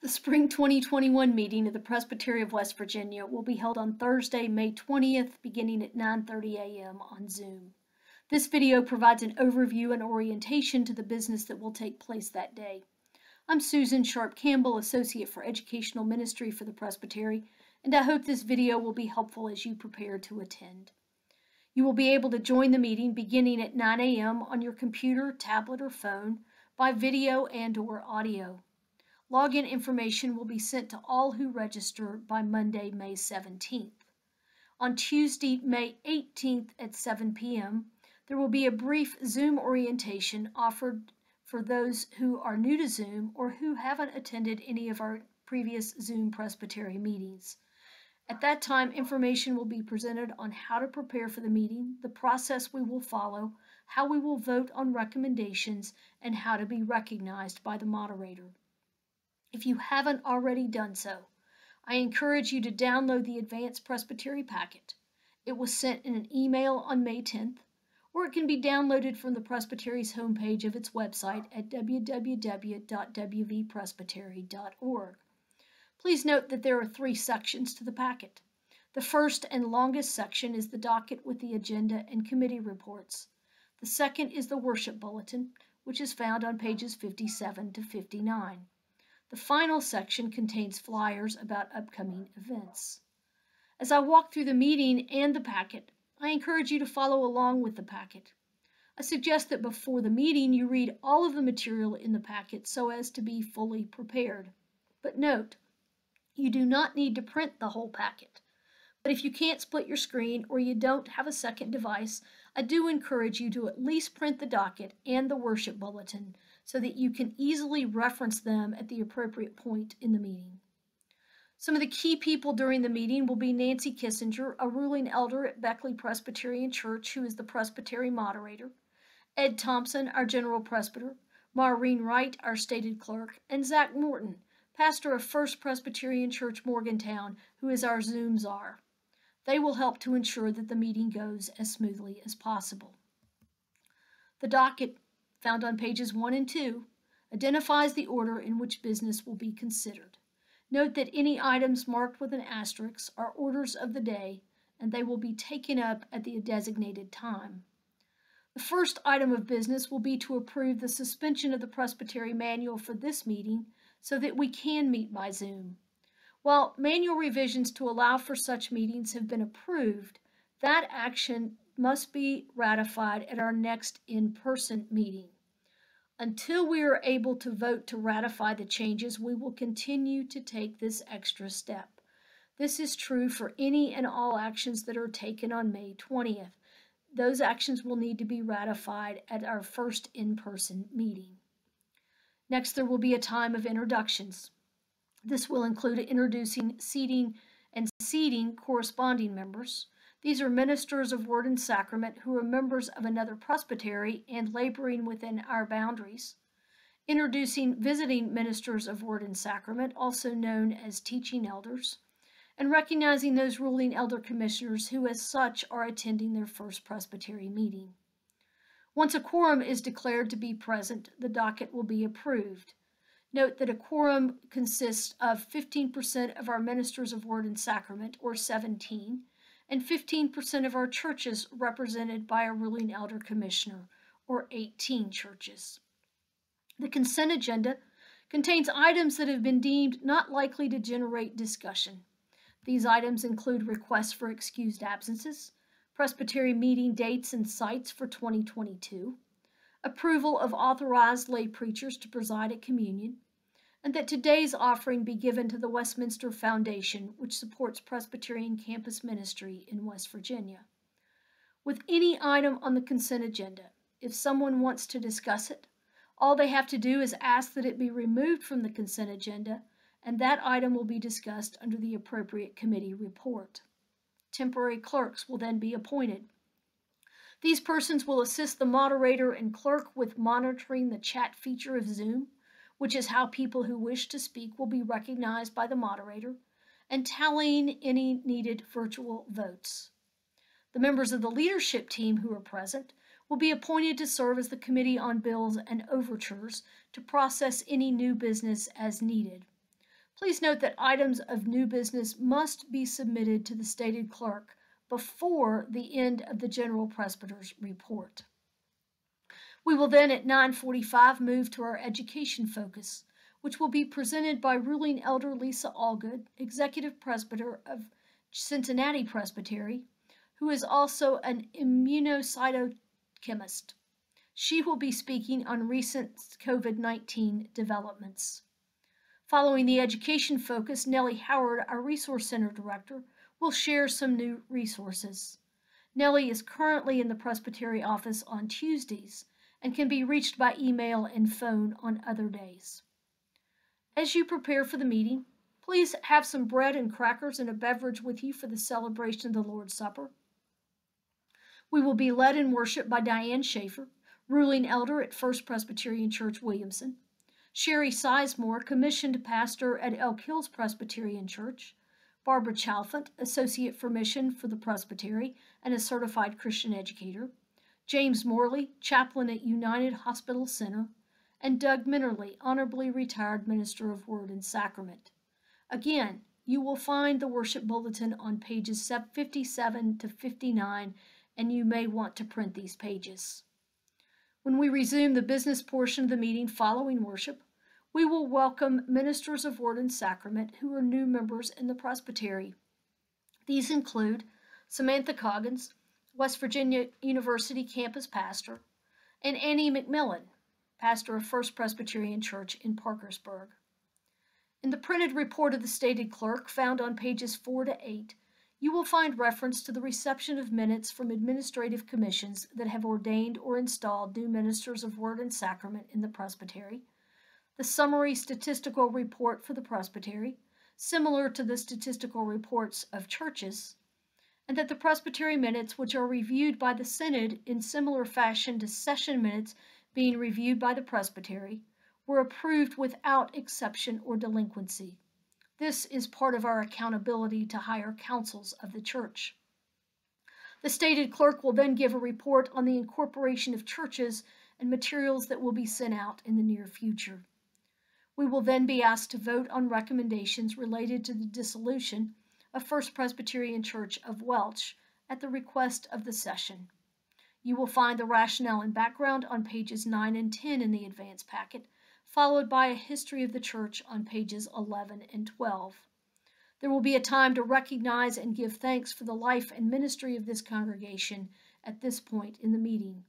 The Spring 2021 meeting of the Presbytery of West Virginia will be held on Thursday, May 20th, beginning at 9:30 a.m. on Zoom. This video provides an overview and orientation to the business that will take place that day. I'm Susan Sharp Campbell, Associate for Educational Ministry for the Presbytery, and I hope this video will be helpful as you prepare to attend. You will be able to join the meeting beginning at 9 a.m. on your computer, tablet, or phone by video and/or audio. Login information will be sent to all who register by Monday, May 17th. On Tuesday, May 18th at 7 p.m., there will be a brief Zoom orientation offered for those who are new to Zoom or who haven't attended any of our previous Zoom Presbytery meetings. At that time, information will be presented on how to prepare for the meeting, the process we will follow, how we will vote on recommendations, and how to be recognized by the moderator. If you haven't already done so, I encourage you to download the Advanced Presbytery Packet. It was sent in an email on May 10th, or it can be downloaded from the Presbytery's homepage of its website at www.wvpresbytery.org. Please note that there are 3 sections to the packet. The first and longest section is the docket with the agenda and committee reports. The second is the worship bulletin, which is found on pages 57 to 59. The final section contains flyers about upcoming events. As I walk through the meeting and the packet, I encourage you to follow along with the packet. I suggest that before the meeting you read all of the material in the packet so as to be fully prepared. But note, you do not need to print the whole packet. But if you can't split your screen or you don't have a second device, I do encourage you to at least print the docket and the worship bulletin so that you can easily reference them at the appropriate point in the meeting. Some of the key people during the meeting will be Nancy Kissinger, a ruling elder at Beckley Presbyterian Church, who is the Presbytery moderator, Ed Thompson, our general presbyter, Maureen Wright, our stated clerk, and Zach Morton, pastor of First Presbyterian Church Morgantown, who is our Zoom czar. They will help to ensure that the meeting goes as smoothly as possible. The docket, found on pages 1 and 2, identifies the order in which business will be considered. Note that any items marked with an asterisk are orders of the day, and they will be taken up at the designated time. The first item of business will be to approve the suspension of the Presbytery manual for this meeting so that we can meet by Zoom. While manual revisions to allow for such meetings have been approved, that action must be ratified at our next in-person meeting. Until we are able to vote to ratify the changes, we will continue to take this extra step. This is true for any and all actions that are taken on May 20th. Those actions will need to be ratified at our first in-person meeting. Next, there will be a time of introductions. This will include introducing, seating corresponding members. These are ministers of Word and Sacrament who are members of another presbytery and laboring within our boundaries. Introducing visiting ministers of Word and Sacrament, also known as teaching elders. And recognizing those ruling elder commissioners who as such are attending their first presbytery meeting. Once a quorum is declared to be present, the docket will be approved. Note that a quorum consists of 15% of our ministers of Word and Sacrament, or 17, and 15% of our churches represented by a ruling elder commissioner, or 18 churches. The consent agenda contains items that have been deemed not likely to generate discussion. These items include requests for excused absences, Presbytery meeting dates and sites for 2022, approval of authorized lay preachers to preside at communion, and that today's offering be given to the Westminster Foundation, which supports Presbyterian campus ministry in West Virginia. With any item on the consent agenda, if someone wants to discuss it, all they have to do is ask that it be removed from the consent agenda, and that item will be discussed under the appropriate committee report. Temporary clerks will then be appointed. These persons will assist the moderator and clerk with monitoring the chat feature of Zoom, which is how people who wish to speak will be recognized by the moderator, and tallying any needed virtual votes. The members of the leadership team who are present will be appointed to serve as the Committee on Bills and Overtures to process any new business as needed. Please note that items of new business must be submitted to the stated clerk before the end of the General Presbyter's report. We will then at 9:45 move to our education focus, which will be presented by Ruling Elder Lisa Allgood, Executive Presbyter of Cincinnati Presbytery, who is also an immunocytochemist. She will be speaking on recent COVID-19 developments. Following the education focus, Nellie Howard, our Resource Center Director, will share some new resources. Nellie is currently in the Presbytery office on Tuesdays and can be reached by email and phone on other days. As you prepare for the meeting, please have some bread and crackers and a beverage with you for the celebration of the Lord's Supper. We will be led in worship by Diane Schaefer, Ruling Elder at First Presbyterian Church, Williamson, Sherry Sizemore, Commissioned Pastor at Elk Hills Presbyterian Church, Barbara Chalfant, Associate for Mission for the Presbytery and a Certified Christian Educator, James Morley, Chaplain at United Hospital Center, and Doug Minnerly, Honorably Retired Minister of Word and Sacrament. Again, you will find the worship bulletin on pages 57 to 59, and you may want to print these pages. When we resume the business portion of the meeting following worship, we will welcome ministers of Word and Sacrament who are new members in the Presbytery. These include Samantha Coggins, West Virginia University campus pastor, and Annie McMillan, pastor of First Presbyterian Church in Parkersburg. In the printed report of the stated clerk, found on pages 4 to 8, you will find reference to the reception of minutes from administrative commissions that have ordained or installed new ministers of Word and Sacrament in the Presbytery, the summary statistical report for the Presbytery, similar to the statistical reports of churches, and that the Presbytery minutes, which are reviewed by the Synod in similar fashion to session minutes being reviewed by the Presbytery, were approved without exception or delinquency. This is part of our accountability to higher councils of the Church. The stated clerk will then give a report on the incorporation of churches and materials that will be sent out in the near future. We will then be asked to vote on recommendations related to the dissolution of First Presbyterian Church of Welch at the request of the session. You will find the rationale and background on pages 9 and 10 in the advance packet, followed by a history of the church on pages 11 and 12. There will be a time to recognize and give thanks for the life and ministry of this congregation at this point in the meeting.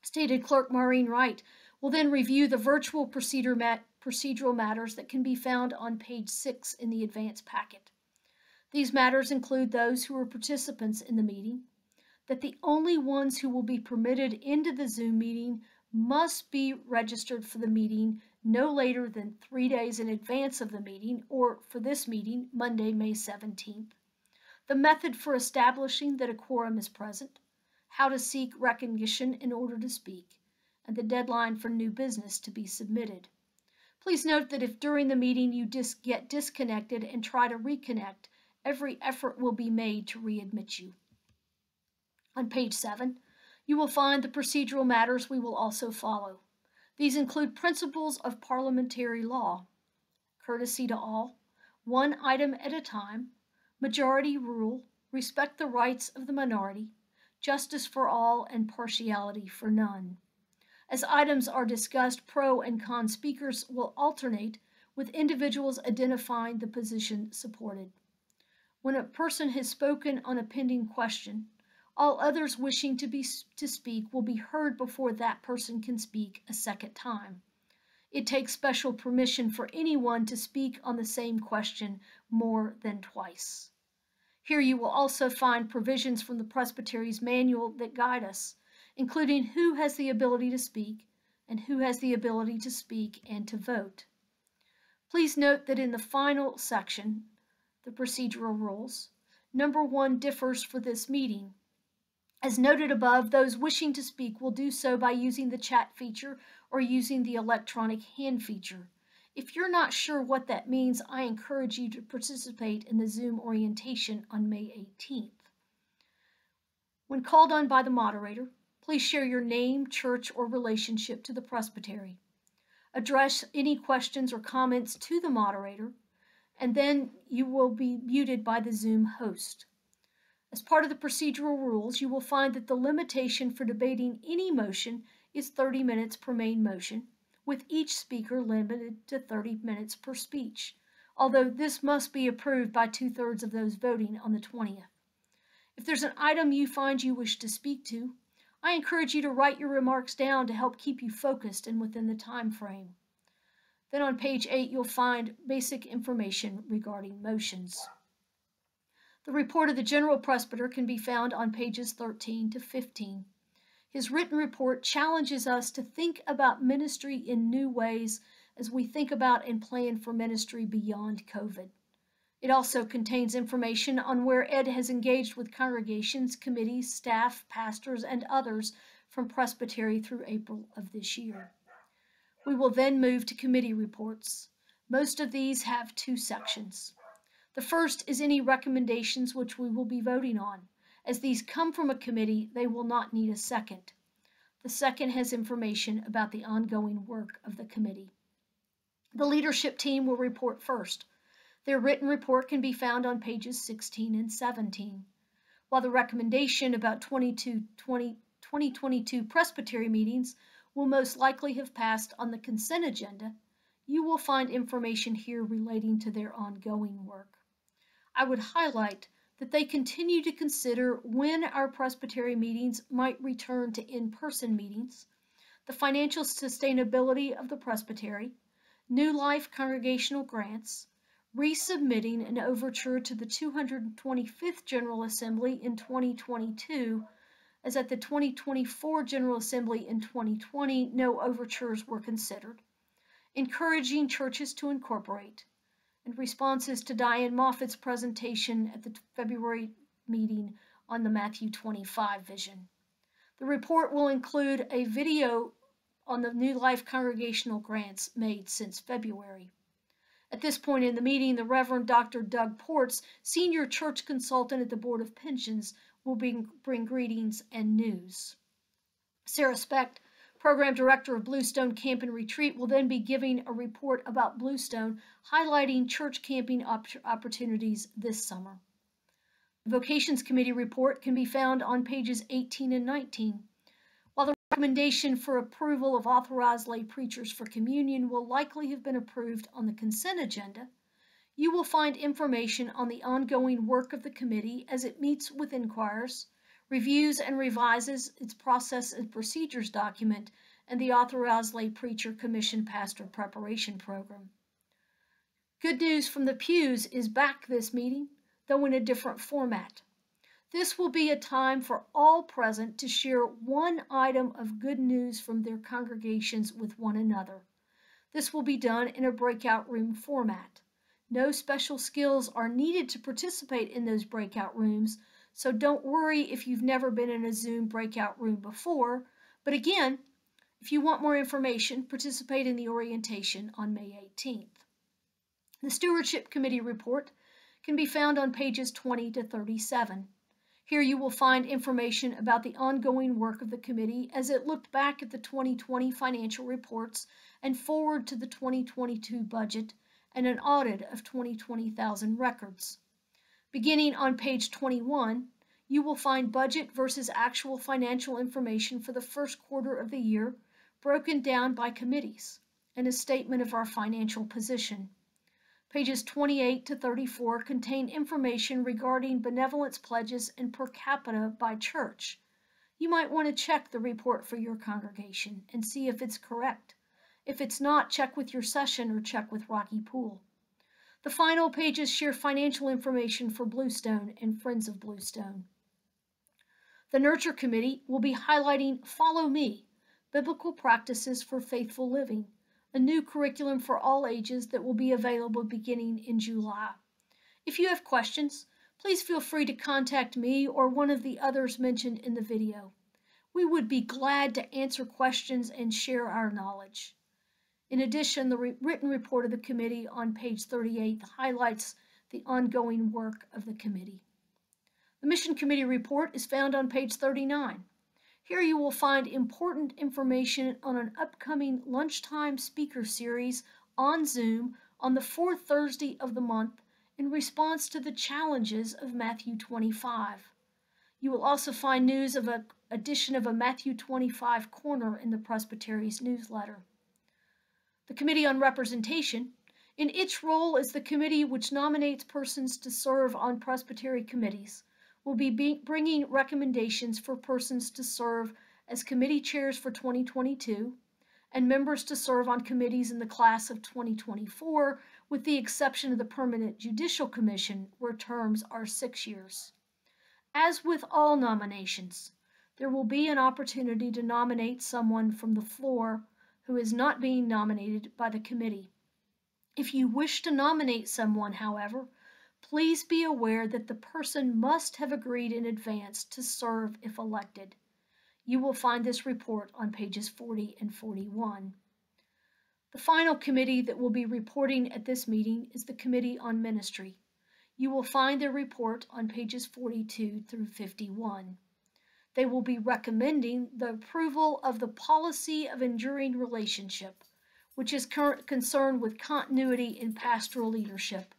Stated Clerk Maureen Wright will then review the virtual procedural matters that can be found on page 6 in the advance packet. These matters include those who are participants in the meeting, that the only ones who will be permitted into the Zoom meeting must be registered for the meeting no later than 3 days in advance of the meeting, or for this meeting, Monday, May 17th. The method for establishing that a quorum is present, how to seek recognition in order to speak, and the deadline for new business to be submitted. Please note that if during the meeting you get disconnected and try to reconnect, every effort will be made to readmit you. On page 7, you will find the procedural matters we will also follow. These include principles of parliamentary law, courtesy to all, one item at a time, majority rule, respect the rights of the minority, justice for all, and partiality for none. As items are discussed, pro and con speakers will alternate, with individuals identifying the position supported. When a person has spoken on a pending question, all others wishing to speak will be heard before that person can speak a second time. It takes special permission for anyone to speak on the same question more than twice. Here you will also find provisions from the Presbytery's manual that guide us, including who has the ability to speak and who has the ability to speak and to vote. Please note that in the final section, the procedural rules, number 1 differs for this meeting. As noted above, those wishing to speak will do so by using the chat feature or using the electronic hand feature. If you're not sure what that means, I encourage you to participate in the Zoom orientation on May 18th. When called on by the moderator, please share your name, church, or relationship to the Presbytery. Address any questions or comments to the moderator, and then you will be muted by the Zoom host. As part of the procedural rules, you will find that the limitation for debating any motion is 30 minutes per main motion, with each speaker limited to 30 minutes per speech, although this must be approved by 2/3 of those voting on the 20th. If there's an item you find you wish to speak to, I encourage you to write your remarks down to help keep you focused and within the time frame. Then on page 8, you'll find basic information regarding motions. The report of the General Presbyter can be found on pages 13 to 15. His written report challenges us to think about ministry in new ways as we think about and plan for ministry beyond COVID. It also contains information on where Ed has engaged with congregations, committees, staff, pastors, and others from Presbytery through April of this year. We will then move to committee reports. Most of these have 2 sections. The first is any recommendations which we will be voting on. As these come from a committee, they will not need a second. The second has information about the ongoing work of the committee. The leadership team will report first. Their written report can be found on pages 16 and 17. While the recommendation about 2022 Presbytery meetings will most likely have passed on the consent agenda, you will find information here relating to their ongoing work. I would highlight that they continue to consider when our Presbytery meetings might return to in-person meetings, the financial sustainability of the Presbytery, New Life congregational grants, resubmitting an overture to the 225th General Assembly in 2022, as at the 2024 General Assembly in 2020, no overtures were considered, encouraging churches to incorporate, and responses to Diane Moffat's presentation at the February meeting on the Matthew 25 vision. The report will include a video on the New Life congregational grants made since February. At this point in the meeting, the Reverend Dr. Doug Ports, Senior Church Consultant at the Board of Pensions, will bring greetings and news. Sarah Specht, Program Director of Bluestone Camp and Retreat, will then be giving a report about Bluestone, highlighting church camping opportunities this summer. The Vocations Committee report can be found on pages 18 and 19. While the recommendation for approval of authorized lay preachers for communion will likely have been approved on the consent agenda, you will find information on the ongoing work of the committee as it meets with inquirers, reviews and revises its process and procedures document, and the Authorized Lay Preacher Commission Pastor Preparation Program. Good news from the pews is back this meeting, though in a different format. This will be a time for all present to share one item of good news from their congregations with one another. This will be done in a breakout room format. No special skills are needed to participate in those breakout rooms, so don't worry if you've never been in a Zoom breakout room before. But again, if you want more information, participate in the orientation on May 18th. The Stewardship Committee report can be found on pages 20 to 37. Here you will find information about the ongoing work of the committee as it looked back at the 2020 financial reports and forward to the 2022 budget and an audit of 2020,000 records. Beginning on page 21, you will find budget versus actual financial information for the first quarter of the year, broken down by committees, and a statement of our financial position. Pages 28 to 34 contain information regarding benevolence pledges and per capita by church. You might want to check the report for your congregation and see if it's correct. If it's not, check with your session or check with Rocky Pool. The final pages share financial information for Bluestone and Friends of Bluestone. The Nurture Committee will be highlighting Follow Me, Biblical Practices for Faithful Living, a new curriculum for all ages that will be available beginning in July. If you have questions, please feel free to contact me or one of the others mentioned in the video. We would be glad to answer questions and share our knowledge. In addition, the written report of the committee on page 38 highlights the ongoing work of the committee. The Mission Committee report is found on page 39. Here you will find important information on an upcoming lunchtime speaker series on Zoom on the fourth Thursday of the month in response to the challenges of Matthew 25. You will also find news of an edition of a Matthew 25 corner in the Presbytery's newsletter. The Committee on Representation, in its role as the committee which nominates persons to serve on Presbytery committees, will be bringing recommendations for persons to serve as committee chairs for 2022 and members to serve on committees in the class of 2024, with the exception of the Permanent Judicial Commission, where terms are 6 years. As with all nominations, there will be an opportunity to nominate someone from the floor who is not being nominated by the committee. If you wish to nominate someone, however, please be aware that the person must have agreed in advance to serve if elected. You will find this report on pages 40 and 41. The final committee that will be reporting at this meeting is the Committee on Ministry. You will find their report on pages 42 through 51. They will be recommending the approval of the Policy of Enduring Relationship, which is concerned with continuity in pastoral leadership.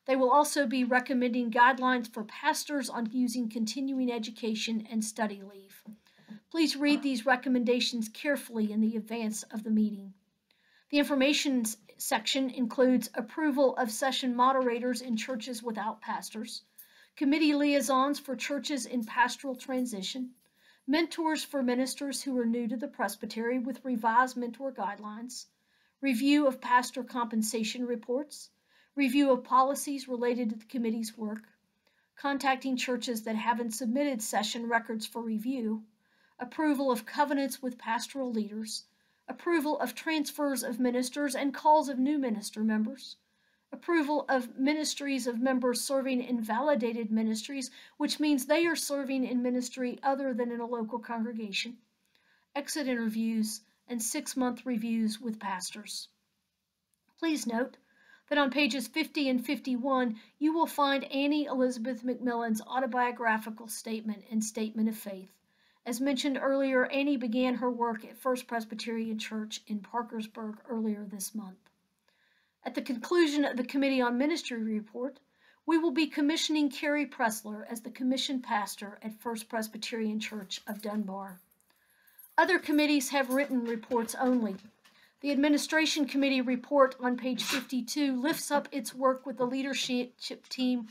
They will also be recommending guidelines for pastors on using continuing education and study leave. Please read these recommendations carefully in the advance of the meeting. The information section includes approval of session moderators in churches without pastors, committee liaisons for churches in pastoral transition, mentors for ministers who are new to the presbytery with revised mentor guidelines, review of pastor compensation reports, review of policies related to the committee's work, contacting churches that haven't submitted session records for review, approval of covenants with pastoral leaders, approval of transfers of ministers and calls of new minister members, approval of ministries of members serving in validated ministries, which means they are serving in ministry other than in a local congregation, exit interviews, and 6-month reviews with pastors. Please note that on pages 50 and 51, you will find Annie Elizabeth McMillan's autobiographical statement and statement of faith. As mentioned earlier, Annie began her work at First Presbyterian Church in Parkersburg earlier this month. At the conclusion of the Committee on Ministry report, we will be commissioning Carrie Pressler as the commissioned pastor at First Presbyterian Church of Dunbar. Other committees have written reports only. The Administration Committee report on page 52 lifts up its work with the leadership team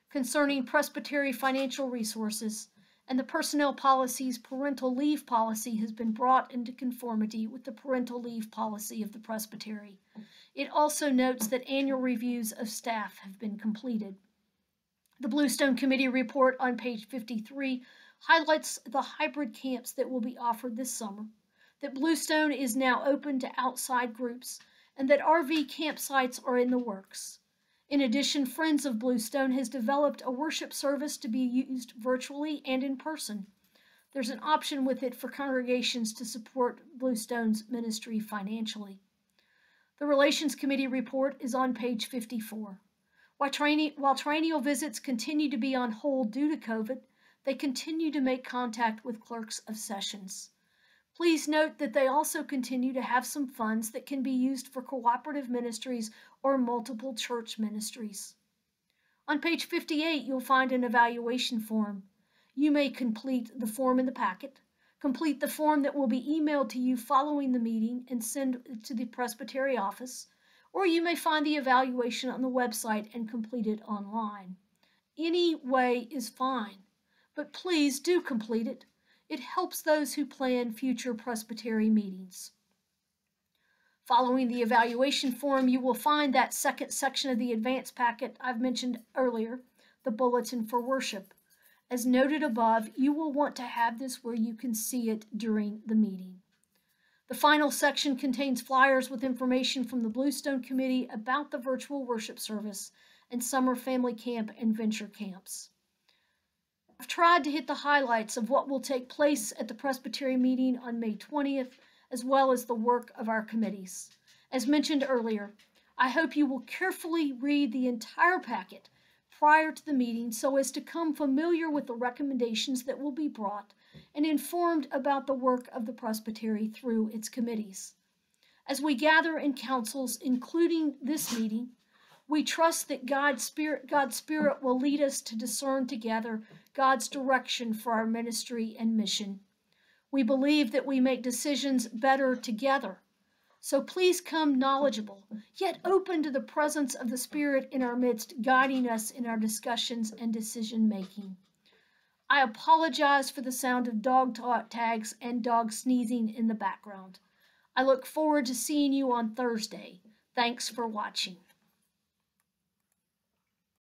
concerning Presbytery financial resources, and the Personnel Policy's parental leave policy has been brought into conformity with the parental leave policy of the Presbytery. It also notes that annual reviews of staff have been completed. The Bluestone Committee report on page 53 highlights the hybrid camps that will be offered this summer, that Bluestone is now open to outside groups, and that RV campsites are in the works. In addition, Friends of Bluestone has developed a worship service to be used virtually and in person. There's an option with it for congregations to support Bluestone's ministry financially. The Relations Committee report is on page 54. While triennial visits continue to be on hold due to COVID, they continue to make contact with clerks of sessions. Please note that they also continue to have some funds that can be used for cooperative ministries or multiple church ministries. On page 58, you'll find an evaluation form. You may complete the form in the packet, complete the form that will be emailed to you following the meeting and send it to the Presbytery office, or you may find the evaluation on the website and complete it online. Any way is fine, but please do complete it. It helps those who plan future Presbytery meetings. Following the evaluation form, you will find that second section of the advance packet I've mentioned earlier, the Bulletin for Worship. As noted above, you will want to have this where you can see it during the meeting. The final section contains flyers with information from the Bluestone Committee about the virtual worship service and summer family camp and venture camps. I've tried to hit the highlights of what will take place at the Presbytery meeting on May 20th, as well as the work of our committees. As mentioned earlier, I hope you will carefully read the entire packet prior to the meeting so as to become familiar with the recommendations that will be brought and informed about the work of the Presbytery through its committees. As we gather in councils, including this meeting, we trust that God's Spirit will lead us to discern together God's direction for our ministry and mission. We believe that we make decisions better together. So please come knowledgeable, yet open to the presence of the Spirit in our midst, guiding us in our discussions and decision making. I apologize for the sound of dog tags and dog sneezing in the background. I look forward to seeing you on Thursday. Thanks for watching.